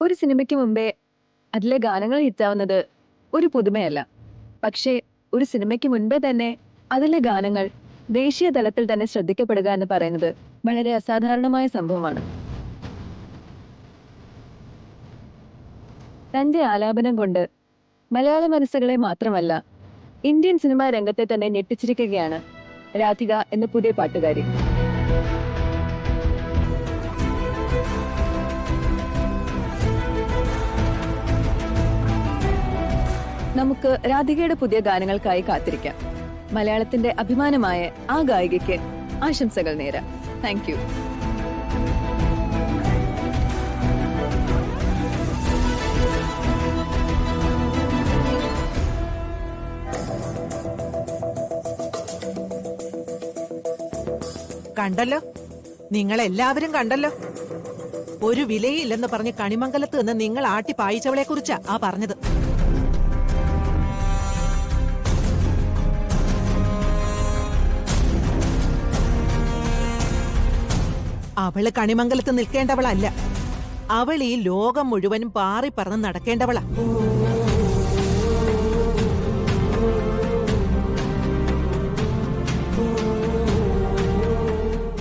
ഒരു സിനിമയ്ക്ക് മുമ്പേ അതിലെ ഗാനങ്ങൾ ഹിറ്റാവുന്നത് ഒരു പുതുമയല്ല. പക്ഷേ ഒരു സിനിമയ്ക്ക് മുൻപേ തന്നെ അതിലെ ഗാനങ്ങൾ ദേശീയ തലത്തിൽ തന്നെ ശ്രദ്ധിക്കപ്പെടുക എന്ന് പറയുന്നത് വളരെ അസാധാരണമായ സംഭവമാണ്. തന്റെ ആലാപനം കൊണ്ട് മലയാള മനസ്സുകളെ മാത്രമല്ല ഇന്ത്യൻ സിനിമാ രംഗത്തെ തന്നെ ഞെട്ടിച്ചിരിക്കുകയാണ് രാധിക എന്ന പുതിയ പാട്ടുകാരി. നമുക്ക് രാധികയുടെ പുതിയ ഗാനങ്ങൾക്കായി കാത്തിരിക്കാം. മലയാളത്തിന്റെ അഭിമാനമായ ആ ഗായികയ്ക്ക് ആശംസകൾ നേരാം. Thank you. കണ്ടല്ലോ, നിങ്ങളെല്ലാവരും കണ്ടല്ലോ. ഒരു വിലയില്ലെന്ന് പറഞ്ഞ് കണിമംഗലത്ത് നിന്ന് നിങ്ങൾ ആട്ടി പായിച്ചവളെ കുറിച്ചാ ആ പറഞ്ഞത്. അവള് കണിമംഗലത്ത് നിൽക്കേണ്ടവളല്ല, അവൾ ഈ ലോകം മുഴുവനും പാറി പറന്ന് നടക്കേണ്ടവളാ.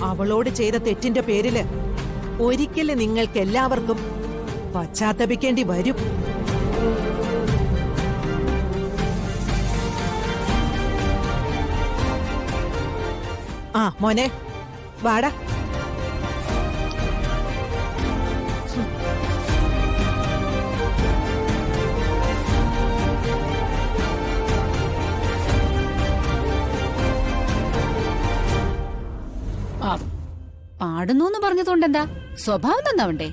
അവളോട് ചെയ്ത തെറ്റിന്റെ പേരില് ഒരിക്കലും നിങ്ങൾക്ക് എല്ലാവർക്കും പശ്ചാത്തപിക്കേണ്ടി വരും. ആ മോനെ, വാടാ. പാടുന്നു പറഞ്ഞതുകൊണ്ട് എന്താ, സ്വഭാവം തന്നാവണ്ടേ?